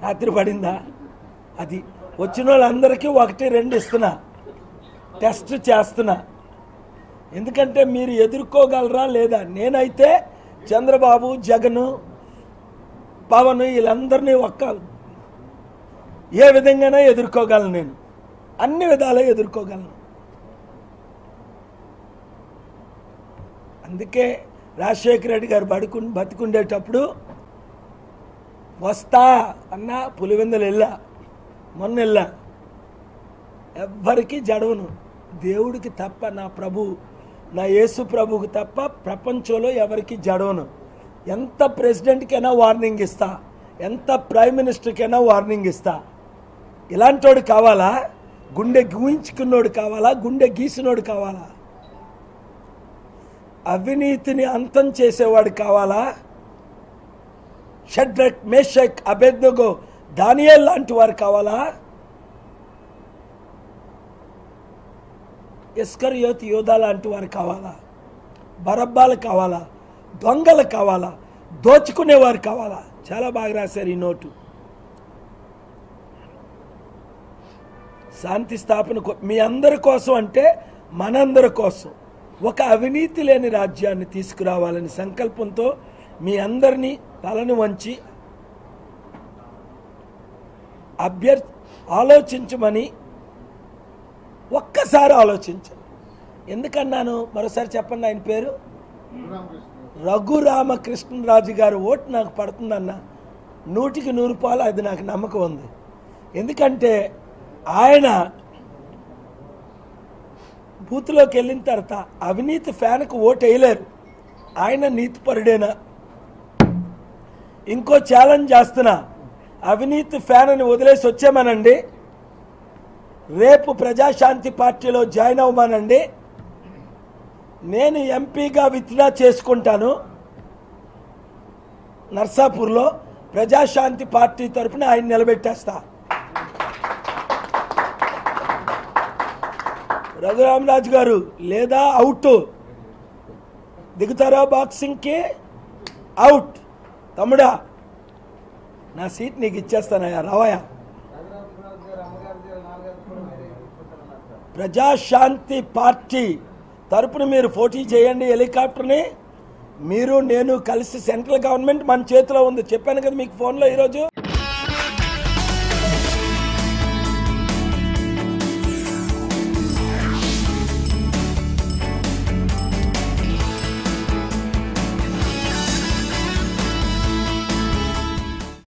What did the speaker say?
రాత్రి పడిందా? అది వచ్చిన వాళ్ళందరికీ 1, 2 ఇస్తున్నా, టెస్ట్ చేస్తున్నా. ఎందుకంటే మీరు ఎదుర్కోగలరా లేదా? నేనైతే చంద్రబాబు, జగను, పవన్ వీళ్ళందరినీ ఏ విధంగానే ఎదుర్కోగలను. నేను అన్ని విధాలా ఎదుర్కోగలను. అందుకే రాజశేఖర రెడ్డి గారు బతికుండేటప్పుడు వస్తా అన్న పులివెందులు వెళ్ళా, మొన్న వెళ్ళా. ఎవ్వరికి జడవను, దేవుడికి తప్ప, నా యేసు ప్రభువుకి తప్ప ప్రపంచంలో ఎవరికి జడవను. ఎంత ప్రెసిడెంట్కైనా వార్నింగ్ ఇస్తా, ఎంత ప్రైమ్ మినిస్టర్కైనా వార్నింగ్ ఇస్తా. ఇలాంటోడు కావాలా? గుండె గూయించుకున్నోడు కావాలా? గుండె గీసినోడు కావాలా? అవినీతిని అంతం చేసేవాడు కావాలా? షడ్రక్, మేషక్, అబేద్నెగో, దానియేల్ లాంటి వారు కావాలా? ఇస్కరియోతు యోధా లాంటి వారు కావాలా? బరబ్బాలు కావాలా? దొంగలు కావాలా? దోచుకునేవారు కావాలా? చాలా బాగా రాశారు ఈ నోటు. శాంతి స్థాపన మీ అందరి కోసం అంటే మనందరి కోసం ఒక అవినీతి లేని రాజ్యాన్ని తీసుకురావాలని సంకల్పంతో మీ అందరినీ తలను వంచి ఆలోచించమని ఒక్కసారి ఆలోచించండి. ఎందుకన్నాను మరోసారి చెప్పండి. ఆయన పేరు రఘురామకృష్ణరాజు గారు ఓటు నాకు పడుతుందన్న 100కి 100 పాలు అది నాకు నమ్మకం ఉంది. ఎందుకంటే ఆయన బూత్లోకి వెళ్ళిన తర్వాత అవినీతి ఫ్యాన్కు ఓటు వేయలేరు. ఆయన నీతిపరుడేనా? ఇంకో ఛాలెంజ్ చేస్తున్నా, అవినీతి ఫ్యాన్ అని వదిలేసి వచ్చామనండి, రేపు ప్రజాశాంతి పార్టీలో జాయిన్ అవ్వమానండి, నేను ఎంపీగా విత్డ్రా చేసుకుంటాను. నర్సాపూర్లో ప్రజాశాంతి పార్టీ తరఫున ఆయన నిలబెట్టేస్తా. రఘురామరాజు గారు లేదా అవుట్ దిగుతారా? బాక్సింగ్కి అవుట్. తమ్ముడా, నా సీట్ నీకు ఇచ్చేస్తానయ్యా, రావయ్యా. ప్రజాశాంతి పార్టీ తరపున మీరు పోటీ చేయండి. హెలికాప్టర్ని మీరు నేను కలిసి, సెంట్రల్ గవర్నమెంట్ మన చేతిలో ఉంది. చెప్పాను కదా మీకు ఫోన్లో ఈరోజు.